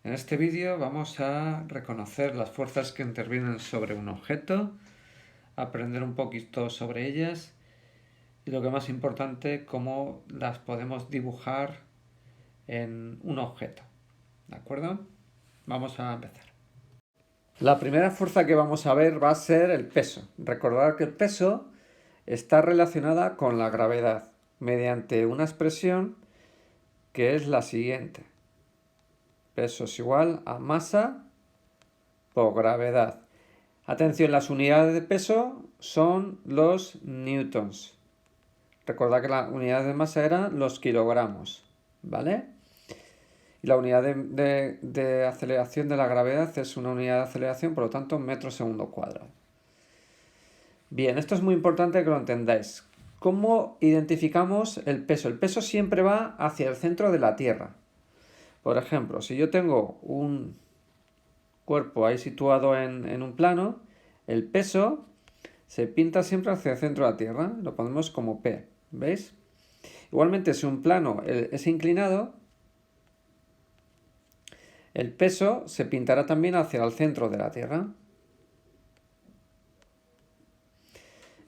En este vídeo vamos a reconocer las fuerzas que intervienen sobre un objeto, aprender un poquito sobre ellas y lo que más importante, cómo las podemos dibujar en un objeto. ¿De acuerdo? Vamos a empezar. La primera fuerza que vamos a ver va a ser el peso. Recordad que el peso está relacionada con la gravedad mediante una expresión que es la siguiente. Peso es igual a masa por gravedad. Atención, las unidades de peso son los newtons. Recordad que la unidad de masa eran los kilogramos, ¿vale? Y la unidad de aceleración de la gravedad es una unidad de aceleración, por lo tanto, metros segundo cuadrado. Bien, esto es muy importante que lo entendáis. ¿Cómo identificamos el peso? El peso siempre va hacia el centro de la Tierra. Por ejemplo, si yo tengo un cuerpo ahí situado en un plano, el peso se pinta siempre hacia el centro de la Tierra, lo ponemos como P, ¿veis? Igualmente, si un plano es inclinado, el peso se pintará también hacia el centro de la Tierra.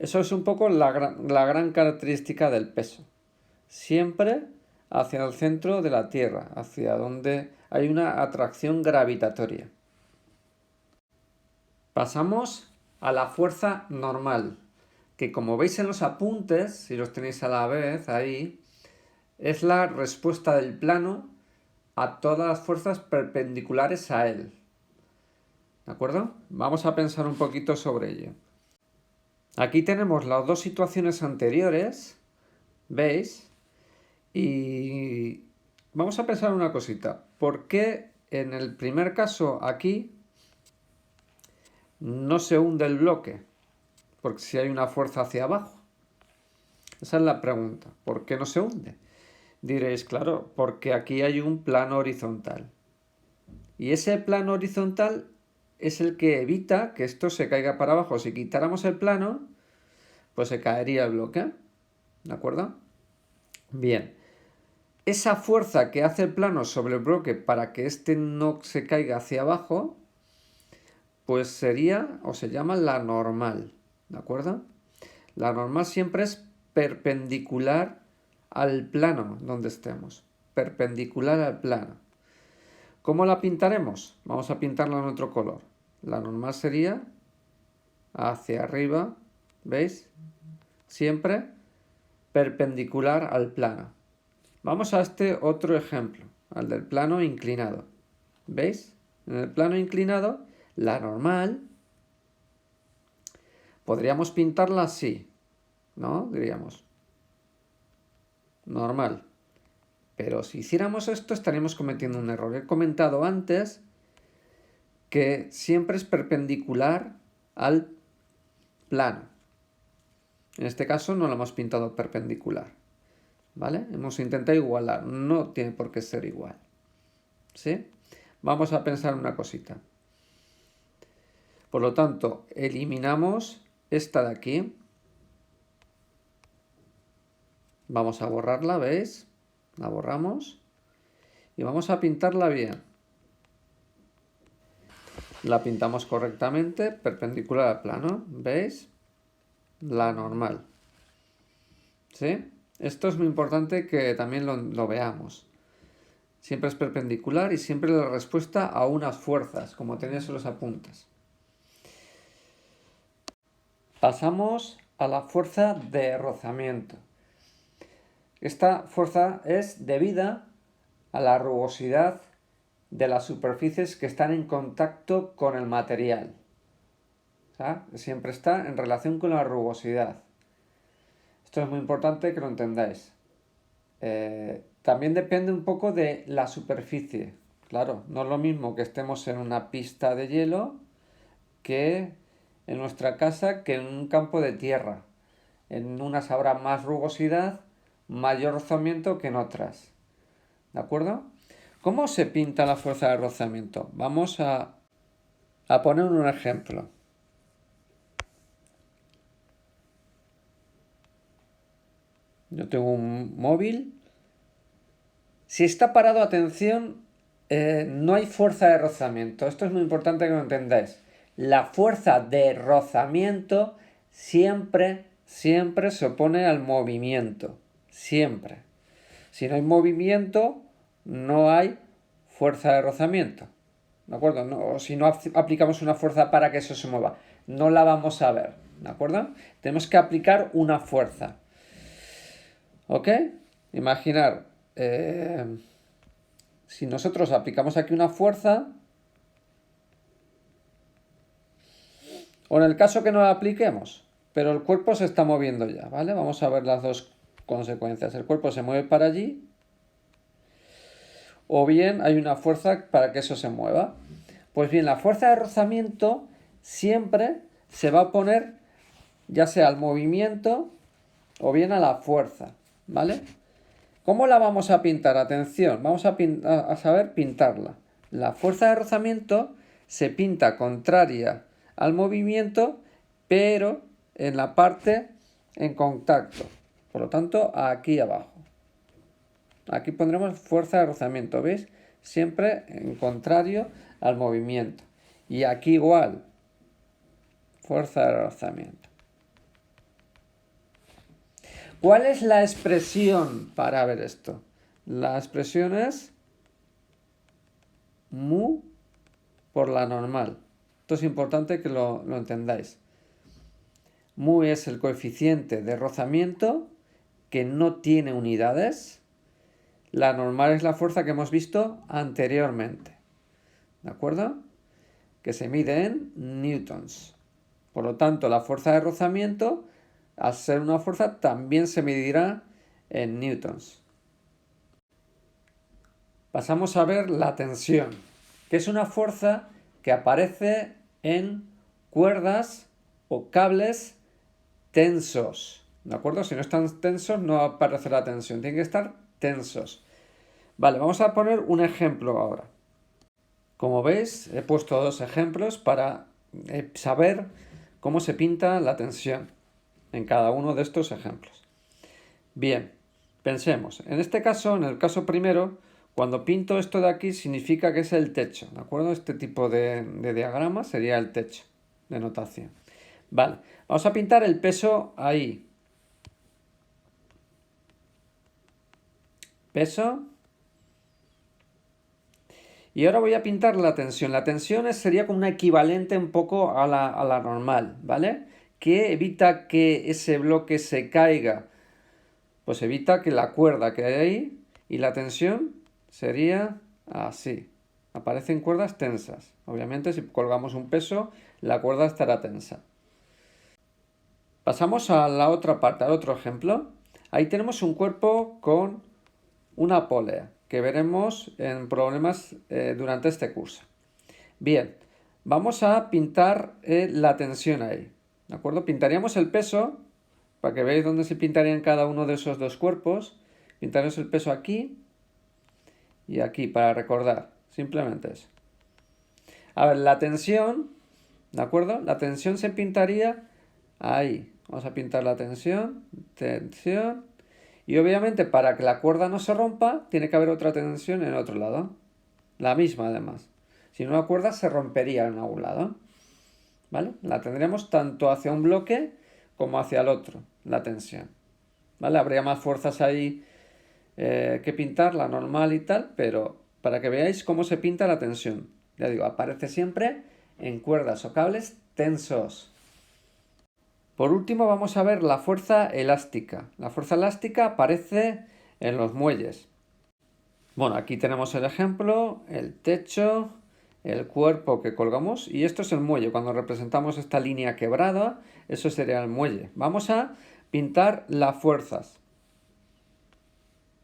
Eso es un poco la gran característica del peso. Siempre hacia el centro de la Tierra, hacia donde hay una atracción gravitatoria. Pasamos a la fuerza normal, que como veis en los apuntes, si los tenéis a la vez ahí, es la respuesta del plano a todas las fuerzas perpendiculares a él. ¿De acuerdo? Vamos a pensar un poquito sobre ello. Aquí tenemos las dos situaciones anteriores, ¿veis? Y vamos a pensar una cosita. ¿Por qué en el primer caso aquí no se hunde el bloque? Porque si hay una fuerza hacia abajo. Esa es la pregunta. ¿Por qué no se hunde? Diréis, claro, porque aquí hay un plano horizontal. Y ese plano horizontal es el que evita que esto se caiga para abajo. Si quitáramos el plano, pues se caería el bloque. ¿De acuerdo? Bien. Esa fuerza que hace el plano sobre el bloque para que este no se caiga hacia abajo, pues sería o se llama la normal. ¿De acuerdo? La normal siempre es perpendicular al plano donde estemos. Perpendicular al plano. ¿Cómo la pintaremos? Vamos a pintarla en otro color. La normal sería hacia arriba, ¿veis? Siempre perpendicular al plano. Vamos a este otro ejemplo, al del plano inclinado. ¿Veis? En el plano inclinado, la normal, podríamos pintarla así, ¿no? Diríamos, normal. Pero si hiciéramos esto estaríamos cometiendo un error. He comentado antes que siempre es perpendicular al plano. En este caso no lo hemos pintado perpendicular. ¿Vale? Hemos intentado igualar. No tiene por qué ser igual. ¿Sí? Vamos a pensar una cosita. Por lo tanto, eliminamos esta de aquí. Vamos a borrarla, ¿veis? La borramos. Y vamos a pintarla bien. La pintamos correctamente, perpendicular al plano, ¿veis? La normal. ¿Sí? Esto es muy importante que también lo veamos. Siempre es perpendicular y siempre la respuesta a unas fuerzas, como tenéis en los apuntes. Pasamos a la fuerza de rozamiento. Esta fuerza es debida a la rugosidad de las superficies que están en contacto con el material. O sea, siempre está en relación con la rugosidad. Esto es muy importante que lo entendáis. También depende un poco de la superficie. Claro, no es lo mismo que estemos en una pista de hielo que en nuestra casa que en un campo de tierra. En unas habrá más rugosidad, mayor rozamiento que en otras. ¿De acuerdo? ¿Cómo se pinta la fuerza de rozamiento? Vamos a poner un ejemplo. Yo tengo un móvil. Si está parado, atención no hay fuerza de rozamiento. Esto es muy importante que lo entendáis. La fuerza de rozamiento siempre se opone al movimiento. Siempre. Si no hay movimiento, no hay fuerza de rozamiento. ¿De acuerdo? O si no aplicamos una fuerza para que eso se mueva, no la vamos a ver. ¿De acuerdo? Tenemos que aplicar una fuerza. ¿Ok? Imaginar, si nosotros aplicamos aquí una fuerza, o en el caso que no la apliquemos, pero el cuerpo se está moviendo ya, ¿vale? Vamos a ver las dos consecuencias. El cuerpo se mueve para allí, o bien hay una fuerza para que eso se mueva. Pues bien, la fuerza de rozamiento siempre se va a oponer ya sea al movimiento o bien a la fuerza, ¿vale? ¿Cómo la vamos a pintar? Atención, vamos a saber pintarla. La fuerza de rozamiento se pinta contraria al movimiento, pero en la parte en contacto. Por lo tanto, aquí abajo. Aquí pondremos fuerza de rozamiento, ¿veis? Siempre en contrario al movimiento. Y aquí igual, fuerza de rozamiento. ¿Cuál es la expresión para ver esto? La expresión es mu por la normal. Esto es importante que lo entendáis. Mu es el coeficiente de rozamiento que no tiene unidades. La normal es la fuerza que hemos visto anteriormente. ¿De acuerdo? Que se mide en newtons. Por lo tanto, la fuerza de rozamiento, al ser una fuerza, también se medirá en newtons. Pasamos a ver la tensión, que es una fuerza que aparece en cuerdas o cables tensos. ¿De acuerdo? Si no están tensos, no aparece la tensión. Tienen que estar tensos. Vale, vamos a poner un ejemplo ahora. Como veis, he puesto dos ejemplos para saber cómo se pinta la tensión en cada uno de estos ejemplos. Bien, pensemos. En este caso, en el caso primero, cuando pinto esto de aquí significa que es el techo, ¿de acuerdo? Este tipo de diagrama sería el techo de notación. Vale, vamos a pintar el peso ahí. Peso. Y ahora voy a pintar la tensión. La tensión sería como una equivalente un poco a la normal, ¿vale? Que evita que ese bloque se caiga. Pues evita que la cuerda que hay ahí y la tensión sería así. Aparecen cuerdas tensas. Obviamente si colgamos un peso, la cuerda estará tensa. Pasamos a la otra parte, al otro ejemplo. Ahí tenemos un cuerpo con una polea, que veremos en problemas durante este curso. Bien, vamos a pintar la tensión ahí. ¿De acuerdo? Pintaríamos el peso, para que veáis dónde se pintarían cada uno de esos dos cuerpos. Pintaremos el peso aquí y aquí, para recordar. Simplemente eso. A ver, la tensión, ¿de acuerdo? La tensión se pintaría ahí. Vamos a pintar la tensión, tensión. Y obviamente para que la cuerda no se rompa, tiene que haber otra tensión en el otro lado. La misma además. Si no, la cuerda se rompería en algún lado. ¿Vale? La tendremos tanto hacia un bloque como hacia el otro, la tensión. ¿Vale? Habría más fuerzas ahí que pintar, la normal y tal, pero para que veáis cómo se pinta la tensión. Ya digo, aparece siempre en cuerdas o cables tensos. Por último vamos a ver la fuerza elástica. La fuerza elástica aparece en los muelles. Bueno, aquí tenemos el ejemplo, el techo, el cuerpo que colgamos y esto es el muelle. Cuando representamos esta línea quebrada, eso sería el muelle. Vamos a pintar las fuerzas.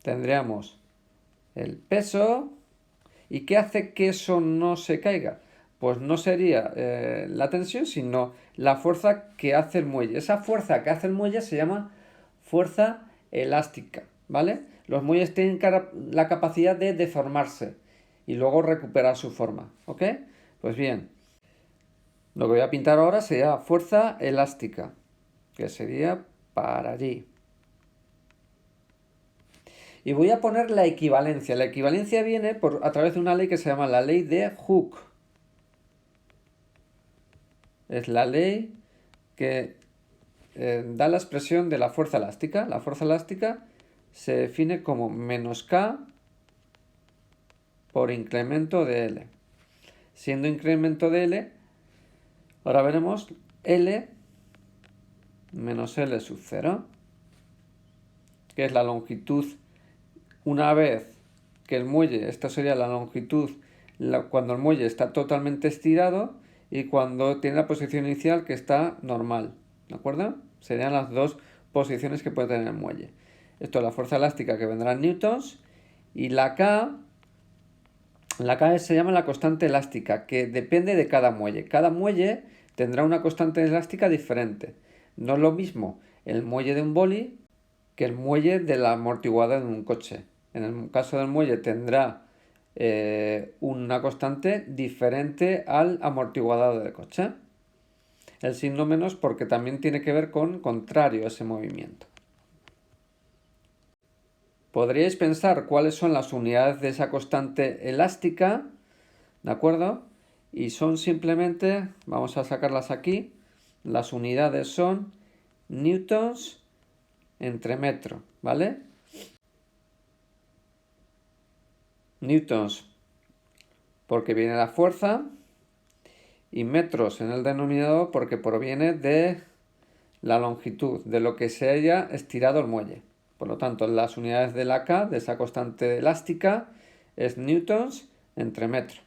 Tendríamos el peso. ¿Y qué hace que eso no se caiga? Pues no sería la tensión, sino la fuerza que hace el muelle. Esa fuerza que hace el muelle se llama fuerza elástica, ¿vale? Los muelles tienen la capacidad de deformarse y luego recuperar su forma, ¿ok? Pues bien, lo que voy a pintar ahora sería fuerza elástica, que sería para allí. Y voy a poner la equivalencia. La equivalencia viene a través de una ley que se llama la ley de Hooke. Es la ley que da la expresión de la fuerza elástica. La fuerza elástica se define como menos K por incremento de L. Siendo incremento de L, ahora veremos L menos L sub 0, que es la longitud una vez que el muelle, esta sería la longitud cuando el muelle está totalmente estirado y cuando tiene la posición inicial que está normal, ¿de acuerdo? Serían las dos posiciones que puede tener el muelle. Esto es la fuerza elástica que vendrá en newtons y la K se llama la constante elástica, que depende de cada muelle. Cada muelle tendrá una constante elástica diferente. No es lo mismo el muelle de un boli que el muelle de la amortiguadora de un coche. En el caso del muelle tendrá una constante diferente al amortiguador del coche. El signo menos porque también tiene que ver con contrario a ese movimiento. Podríais pensar cuáles son las unidades de esa constante elástica, ¿de acuerdo? Y son simplemente, vamos a sacarlas aquí, las unidades son newtons entre metro, ¿vale? Newtons porque viene la fuerza y metros en el denominador porque proviene de la longitud, de lo que se haya estirado el muelle. Por lo tanto, las unidades de la K, de esa constante elástica, es newtons entre metro.